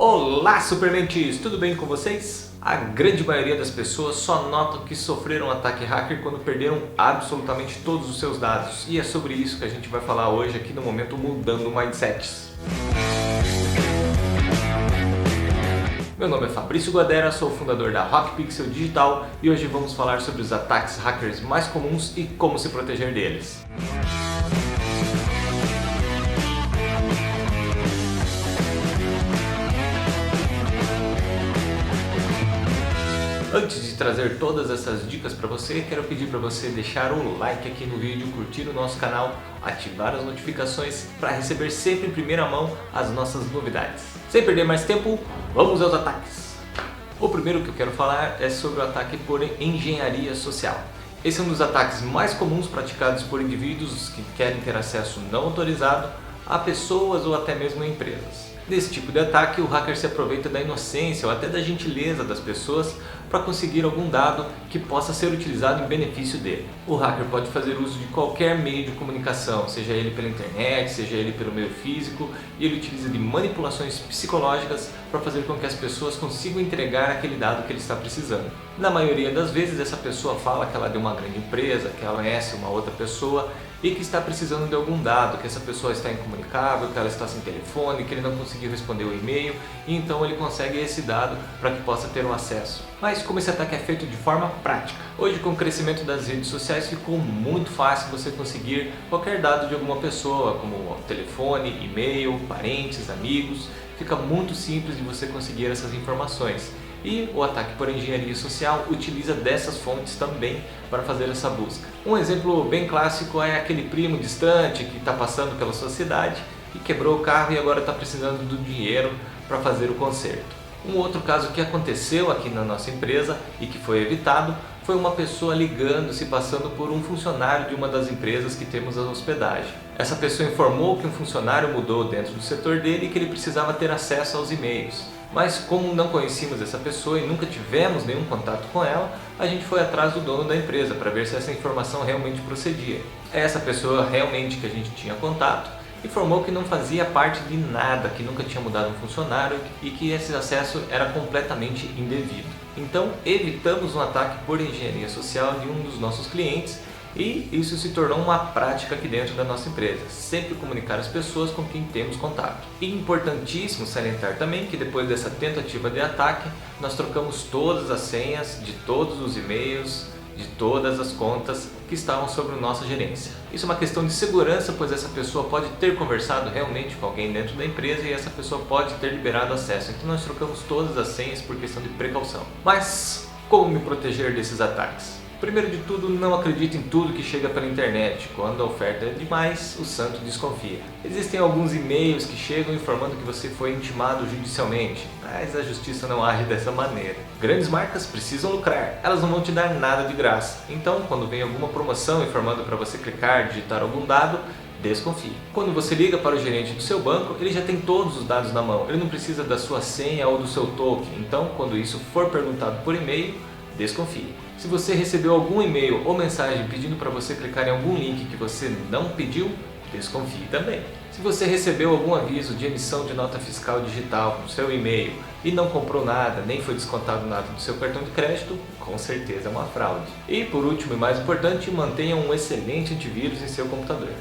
Olá, supermentes! Tudo bem com vocês? A grande maioria das pessoas só notam que sofreram um ataque hacker quando perderam absolutamente todos os seus dados. E é sobre isso que a gente vai falar hoje aqui no Momento Mudando Mindsets. Meu nome é Fabrício Guadera, sou o fundador da Rockpixel Digital e hoje vamos falar sobre os ataques hackers mais comuns e como se proteger deles. Antes de trazer todas essas dicas para você, quero pedir para você deixar o like aqui no vídeo, curtir o nosso canal, ativar as notificações para receber sempre em primeira mão as nossas novidades. Sem perder mais tempo, vamos aos ataques! O primeiro que eu quero falar é sobre o ataque por engenharia social. Esse é um dos ataques mais comuns praticados por indivíduos que querem ter acesso não autorizado a pessoas ou até mesmo empresas. Nesse tipo de ataque, o hacker se aproveita da inocência ou até da gentileza das pessoas para conseguir algum dado que possa ser utilizado em benefício dele. O hacker pode fazer uso de qualquer meio de comunicação, seja ele pela internet, seja ele pelo meio físico, e ele utiliza de manipulações psicológicas para fazer com que as pessoas consigam entregar aquele dado que ele está precisando. Na maioria das vezes, essa pessoa fala que ela é de uma grande empresa, que ela conhece uma outra pessoa e que está precisando de algum dado, que essa pessoa está incomunicável, que ela está sem telefone, que ele não conseguiu responder o e-mail, e então ele consegue esse dado para que possa ter um acesso. Mas como esse ataque é feito de forma prática? Hoje, com o crescimento das redes sociais, ficou muito fácil você conseguir qualquer dado de alguma pessoa, como telefone, e-mail, parentes, amigos. Fica muito simples de você conseguir essas informações. E o ataque por engenharia social utiliza dessas fontes também para fazer essa busca. Um exemplo bem clássico é aquele primo distante que está passando pela sua cidade e quebrou o carro e agora está precisando do dinheiro para fazer o conserto. Um outro caso que aconteceu aqui na nossa empresa e que foi evitado foi uma pessoa ligando, se passando por um funcionário de uma das empresas que temos a hospedagem. Essa pessoa informou que um funcionário mudou dentro do setor dele e que ele precisava ter acesso aos e-mails. Mas como não conhecíamos essa pessoa e nunca tivemos nenhum contato com ela, a gente foi atrás do dono da empresa para ver se essa informação realmente procedia. Essa pessoa realmente que a gente tinha contato informou que não fazia parte de nada, que nunca tinha mudado um funcionário e que esse acesso era completamente indevido. Então evitamos um ataque por engenharia social de um dos nossos clientes e isso se tornou uma prática aqui dentro da nossa empresa, sempre comunicar as pessoas com quem temos contato. E importantíssimo salientar também que depois dessa tentativa de ataque, nós trocamos todas as senhas de todos os e-mails, de todas as contas que estavam sob nossa gerência. Isso é uma questão de segurança, pois essa pessoa pode ter conversado realmente com alguém dentro da empresa e essa pessoa pode ter liberado acesso. Então nós trocamos todas as senhas por questão de precaução. Mas como me proteger desses ataques? Primeiro de tudo, não acredite em tudo que chega pela internet. Quando a oferta é demais, o santo desconfia. Existem alguns e-mails que chegam informando que você foi intimado judicialmente, mas a justiça não age dessa maneira. Grandes marcas precisam lucrar, elas não vão te dar nada de graça. Então, quando vem alguma promoção informando para você clicar, digitar algum dado, desconfie. Quando você liga para o gerente do seu banco, ele já tem todos os dados na mão. Ele não precisa da sua senha ou do seu token. Então, quando isso for perguntado por e-mail, desconfie. Se você recebeu algum e-mail ou mensagem pedindo para você clicar em algum link que você não pediu, desconfie também. Se você recebeu algum aviso de emissão de nota fiscal digital no seu e-mail e não comprou nada, nem foi descontado nada do seu cartão de crédito, com certeza é uma fraude. E por último e mais importante, mantenha um excelente antivírus em seu computador.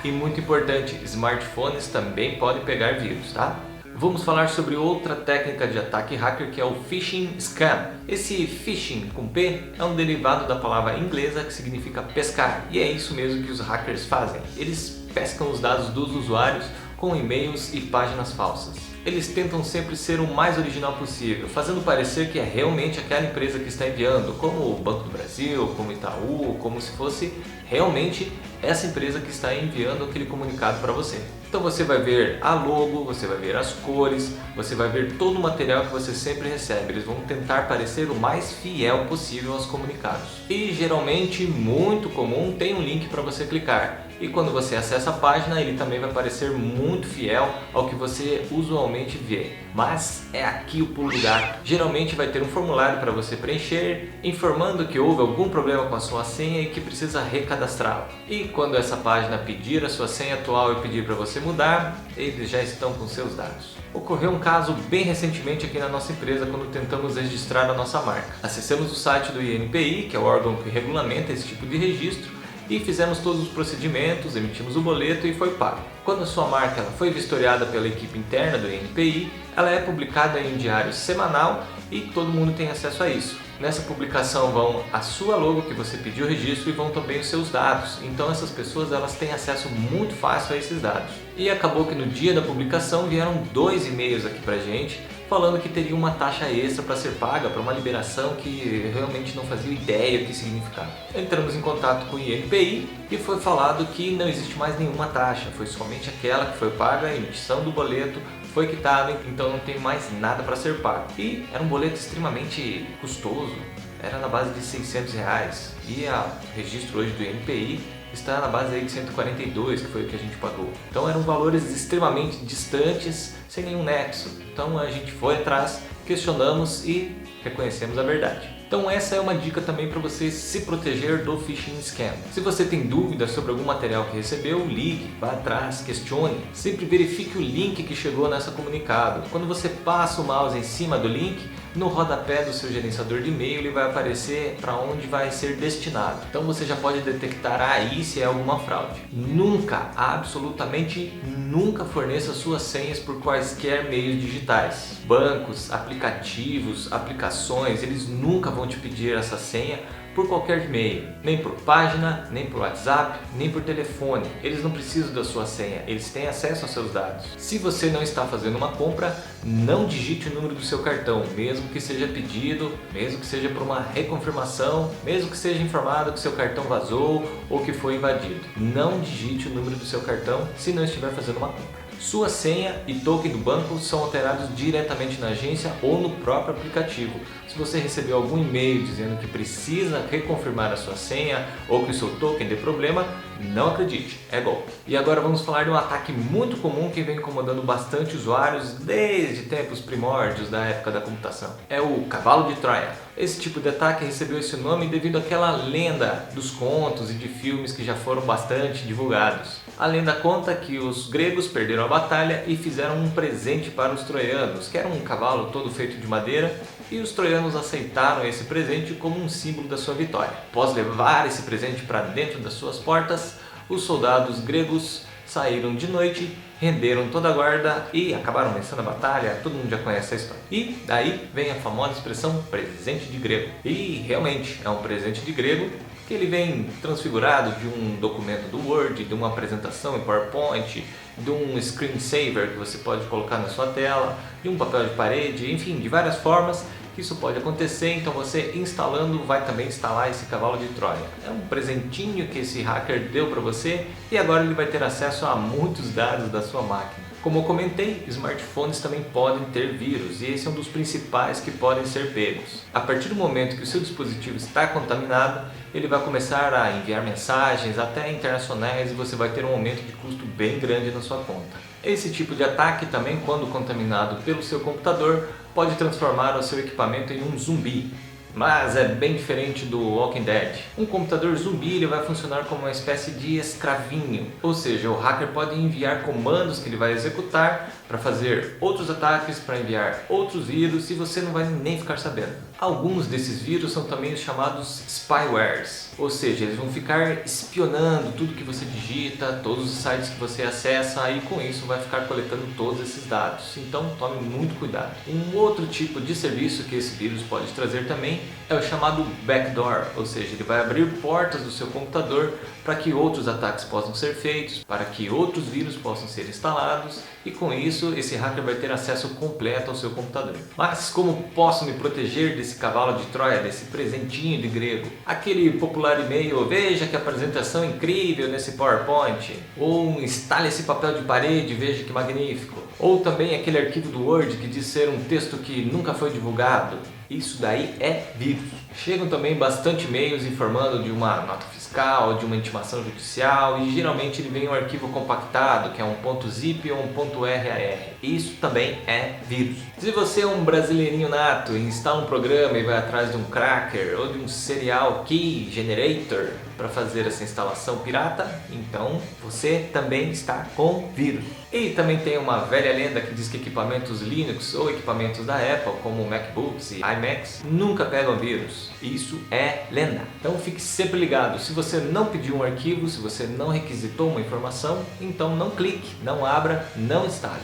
E muito importante, smartphones também podem pegar vírus, tá? Vamos falar sobre outra técnica de ataque hacker que é o Phishing Scam. Esse phishing com P é um derivado da palavra inglesa que significa pescar. E é isso mesmo que os hackers fazem. Eles pescam os dados dos usuários com e-mails e páginas falsas. Eles tentam sempre ser o mais original possível, fazendo parecer que é realmente aquela empresa que está enviando, como o Banco do Brasil, como Itaú, como se fosse realmente essa empresa que está enviando aquele comunicado para você. Então você vai ver a logo, você vai ver as cores, você vai ver todo o material que você sempre recebe. Eles vão tentar parecer o mais fiel possível aos comunicados. E geralmente, muito comum, tem um link para você clicar. E quando você acessa a página, ele também vai parecer muito fiel ao que você usualmente vê. Mas é aqui o pulo do gato. Geralmente vai ter um formulário para você preencher, informando que houve algum problema com a sua senha e que precisa recadastrá-la. E quando essa página pedir a sua senha atual e pedir para você mudar, eles já estão com seus dados. Ocorreu um caso bem recentemente aqui na nossa empresa quando tentamos registrar a nossa marca. Acessamos o site do INPI, que é o órgão que regulamenta esse tipo de registro, e fizemos todos os procedimentos, emitimos o boleto e foi pago. Quando a sua marca ela foi vistoriada pela equipe interna do INPI, ela é publicada em um diário semanal e todo mundo tem acesso a isso. Nessa publicação vão a sua logo que você pediu o registro e vão também os seus dados. Então essas pessoas elas têm acesso muito fácil a esses dados. E acabou que no dia da publicação vieram 2 e-mails aqui pra gente falando que teria uma taxa extra para ser paga para uma liberação que realmente não fazia ideia o que significava. Entramos em contato com o INPI e foi falado que não existe mais nenhuma taxa, foi somente aquela que foi paga, a emissão do boleto foi quitado, então não tem mais nada para ser pago. E era um boleto extremamente custoso, era na base de R$600 e o registro hoje do INPI está na base aí de 142, que foi o que a gente pagou. Então eram valores extremamente distantes, sem nenhum nexo. Então a gente foi atrás, questionamos e reconhecemos a verdade. Então essa é uma dica também para você se proteger do phishing scam. Se você tem dúvidas sobre algum material que recebeu, ligue, vá atrás, questione. Sempre verifique o link que chegou nessa comunicado. Quando você passa o mouse em cima do link, no rodapé do seu gerenciador de e-mail ele vai aparecer para onde vai ser destinado. Então você já pode detectar aí se é alguma fraude. Nunca, absolutamente nunca forneça suas senhas por quaisquer meios digitais. Bancos, aplicativos, aplicações, eles nunca vão te pedir essa senha por qualquer meio, nem por página, nem por WhatsApp, nem por telefone. Eles não precisam da sua senha, eles têm acesso aos seus dados. Se você não está fazendo uma compra, não digite o número do seu cartão, mesmo que seja pedido, mesmo que seja por uma reconfirmação, mesmo que seja informado que seu cartão vazou ou que foi invadido. Não digite o número do seu cartão se não estiver fazendo uma compra. Sua senha e token do banco são alterados diretamente na agência ou no próprio aplicativo. Se você recebeu algum e-mail dizendo que precisa reconfirmar a sua senha ou que o seu token dê problema, não acredite, é golpe. E agora vamos falar de um ataque muito comum que vem incomodando bastante usuários desde tempos primórdios da época da computação. É o cavalo de Troia. Esse tipo de ataque recebeu esse nome devido àquela lenda dos contos e de filmes que já foram bastante divulgados. A lenda conta que os gregos perderam a batalha e fizeram um presente para os troianos, que era um cavalo todo feito de madeira, e os troianos aceitaram esse presente como um símbolo da sua vitória. Após levar esse presente para dentro das suas portas, os soldados gregos saíram de noite, renderam toda a guarda e acabaram vencendo a batalha. Todo mundo já conhece a história. E daí vem a famosa expressão presente de grego. E realmente é um presente de grego que ele vem transfigurado de um documento do Word, de uma apresentação em PowerPoint, de um screensaver que você pode colocar na sua tela, de um papel de parede, enfim, de várias formas que isso pode acontecer. Então você instalando vai também instalar esse cavalo de Troia. É um presentinho que esse hacker deu para você e agora ele vai ter acesso a muitos dados da sua máquina. Como eu comentei, smartphones também podem ter vírus e esse é um dos principais que podem ser pegos. A partir do momento que o seu dispositivo está contaminado, ele vai começar a enviar mensagens até internacionais e você vai ter um aumento de custo bem grande na sua conta. Esse tipo de ataque também, quando contaminado pelo seu computador, pode transformar o seu equipamento em um zumbi. Mas é bem diferente do Walking Dead. Um computador zumbi ele vai funcionar como uma espécie de escravinho, ou seja, o hacker pode enviar comandos que ele vai executar para fazer outros ataques, para enviar outros vírus e você não vai nem ficar sabendo. Alguns desses vírus são também os chamados spywares, ou seja, eles vão ficar espionando tudo que você digita, todos os sites que você acessa e com isso vai ficar coletando todos esses dados. Então tome muito cuidado. Um outro tipo de serviço que esse vírus pode trazer também é o chamado backdoor, ou seja, ele vai abrir portas do seu computador para que outros ataques possam ser feitos, para que outros vírus possam ser instalados e com isso esse hacker vai ter acesso completo ao seu computador. Mas como posso me proteger desse cavalo de Troia, desse presentinho de grego? Aquele popular e-mail, veja que apresentação incrível nesse PowerPoint, ou instale esse papel de parede, veja que magnífico, ou também aquele arquivo do Word que diz ser um texto que nunca foi divulgado. Isso daí é vírus. Chegam também bastante e-mails informando de uma nota fiscal, de uma intimação judicial e geralmente ele vem um arquivo compactado, que é um .zip ou um .rar. Isso também é vírus. Se você é um brasileirinho nato e instala um programa e vai atrás de um cracker ou de um serial key generator, para fazer essa instalação pirata, então você também está com vírus. E também tem uma velha lenda que diz que equipamentos Linux ou equipamentos da Apple, como MacBooks e iMacs, nunca pegam vírus. Isso é lenda. Então fique sempre ligado, se você não pediu um arquivo, se você não requisitou uma informação, então não clique, não abra, não instale.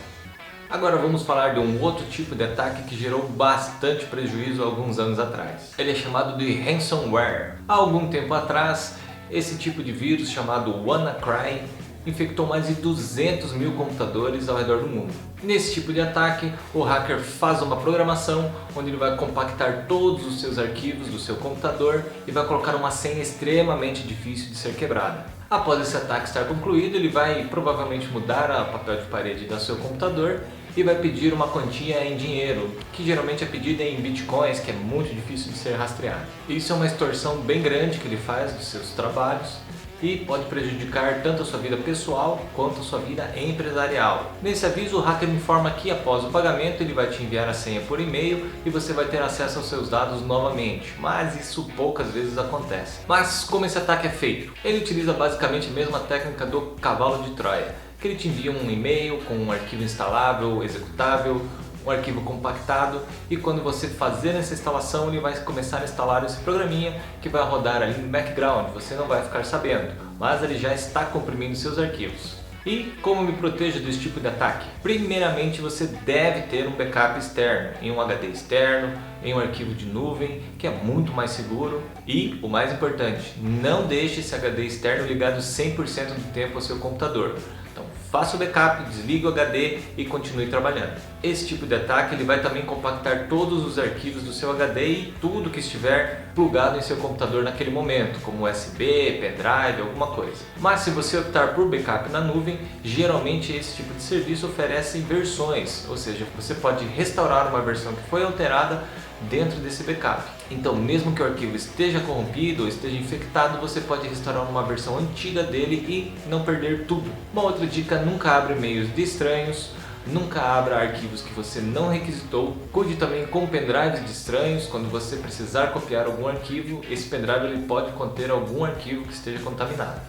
Agora vamos falar de um outro tipo de ataque que gerou bastante prejuízo há alguns anos atrás. Ele é chamado de ransomware. Há algum tempo atrás, esse tipo de vírus chamado WannaCry infectou mais de 200 mil computadores ao redor do mundo. Nesse tipo de ataque, o hacker faz uma programação onde ele vai compactar todos os seus arquivos do seu computador e vai colocar uma senha extremamente difícil de ser quebrada. Após esse ataque estar concluído, ele vai provavelmente mudar o papel de parede do seu computador e vai pedir uma quantia em dinheiro, que geralmente é pedida em bitcoins, que é muito difícil de ser rastreado. Isso é uma extorsão bem grande que ele faz dos seus trabalhos e pode prejudicar tanto a sua vida pessoal quanto a sua vida empresarial. Nesse aviso, o hacker informa que após o pagamento ele vai te enviar a senha por e-mail e você vai ter acesso aos seus dados novamente, mas isso poucas vezes acontece. Mas como esse ataque é feito? Ele utiliza basicamente a mesma técnica do cavalo de Troia, que ele te envia um e-mail com um arquivo instalável, executável, um arquivo compactado, e quando você fazer essa instalação ele vai começar a instalar esse programinha que vai rodar ali no background, você não vai ficar sabendo, mas ele já está comprimindo seus arquivos. E como me protejo desse tipo de ataque? Primeiramente você deve ter um backup externo, em um HD externo, em um arquivo de nuvem, que é muito mais seguro. E o mais importante, não deixe esse HD externo ligado 100% do tempo ao seu computador. Então faça o backup, desligue o HD e continue trabalhando. Esse tipo de ataque ele vai também compactar todos os arquivos do seu HD e tudo que estiver plugado em seu computador naquele momento, como USB, pendrive, alguma coisa. Mas se você optar por backup na nuvem, geralmente esse tipo de serviço oferece versões, ou seja, você pode restaurar uma versão que foi alterada dentro desse backup. Então, mesmo que o arquivo esteja corrompido ou esteja infectado, você pode restaurar uma versão antiga dele e não perder tudo. Uma outra dica, nunca abra e-mails de estranhos, nunca abra arquivos que você não requisitou. Cuide também com pendrives de estranhos. Quando você precisar copiar algum arquivo, esse pendrive ele pode conter algum arquivo que esteja contaminado.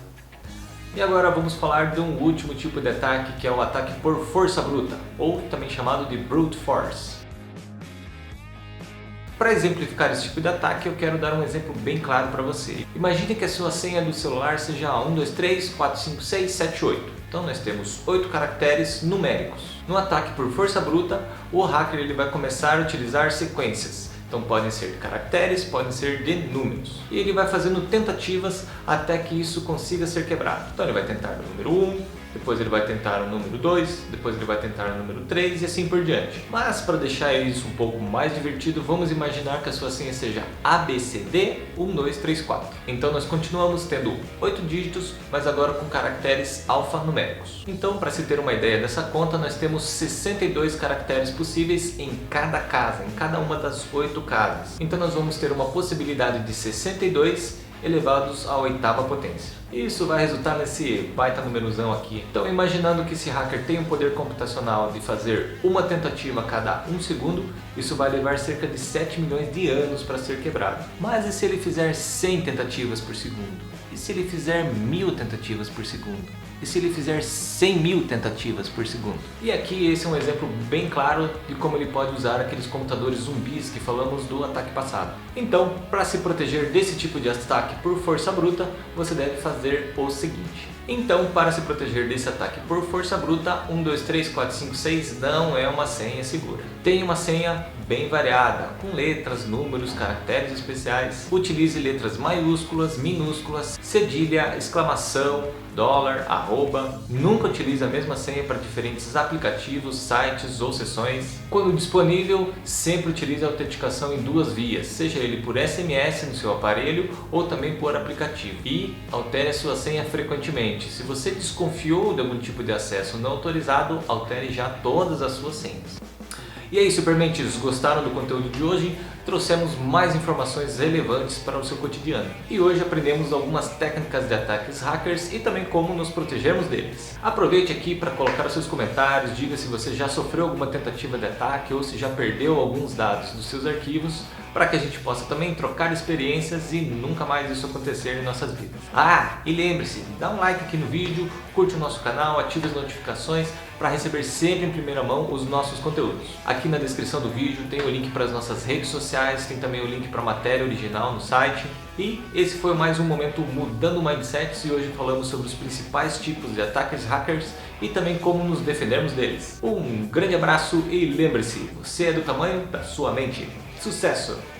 E agora vamos falar de um último tipo de ataque, que é o ataque por força bruta, ou também chamado de brute force. Para exemplificar esse tipo de ataque, eu quero dar um exemplo bem claro para você. Imagine que a sua senha do celular seja 1234567 8. Então nós temos 8 caracteres numéricos. No ataque por força bruta, o hacker ele vai começar a utilizar sequências. Então podem ser de caracteres, podem ser de números. E ele vai fazendo tentativas até que isso consiga ser quebrado. Então ele vai tentar o número 1, depois ele vai tentar o número 2, depois ele vai tentar o número 3 e assim por diante. Mas para deixar isso um pouco mais divertido, vamos imaginar que a sua senha seja ABCD 1234. Então nós continuamos tendo 8 dígitos, mas agora com caracteres alfanuméricos. Então, para se ter uma ideia dessa conta, nós temos 62 caracteres possíveis em cada casa, em cada uma das 8 casas. Então nós vamos ter uma possibilidade de 62 elevados à oitava potência. Isso vai resultar nesse baita numerozão aqui. Então, imaginando que esse hacker tem um poder computacional de fazer uma tentativa a cada 1 segundo, isso vai levar cerca de 7 milhões de anos para ser quebrado. Mas e se ele fizer 100 tentativas por segundo? E se ele fizer 1000 tentativas por segundo? E se ele fizer 100 mil tentativas por segundo? E aqui esse é um exemplo bem claro de como ele pode usar aqueles computadores zumbis que falamos do ataque passado. Então, para se proteger desse tipo de ataque por força bruta, você deve fazer o seguinte. Então, para se proteger desse ataque por força bruta, 123456 não é uma senha segura. Tem uma senha bem variada, com letras, números, caracteres especiais. Utilize letras maiúsculas, minúsculas, cedilha, exclamação, dólar, arroba. Nunca utilize a mesma senha para diferentes aplicativos, sites ou sessões. Quando disponível, sempre utilize a autenticação em 2 vias, seja ele por SMS no seu aparelho ou também por aplicativo. E altere a sua senha frequentemente. Se você desconfiou de algum tipo de acesso não autorizado, altere já todas as suas senhas. E aí, Supermentes, gostaram do conteúdo de hoje? Trouxemos mais informações relevantes para o seu cotidiano. E hoje aprendemos algumas técnicas de ataques hackers e também como nos protegermos deles. Aproveite aqui para colocar os seus comentários, diga se você já sofreu alguma tentativa de ataque ou se já perdeu alguns dados dos seus arquivos, para que a gente possa também trocar experiências e nunca mais isso acontecer em nossas vidas. Ah, e lembre-se, dá um like aqui no vídeo, curte o nosso canal, ative as notificações para receber sempre em primeira mão os nossos conteúdos. Aqui na descrição do vídeo tem o link para as nossas redes sociais, tem também o link para a matéria original no site. E esse foi mais um momento Mudando Mindsets e hoje falamos sobre os principais tipos de ataques hackers e também como nos defendermos deles. Um grande abraço e lembre-se, você é do tamanho da sua mente. Sucesso!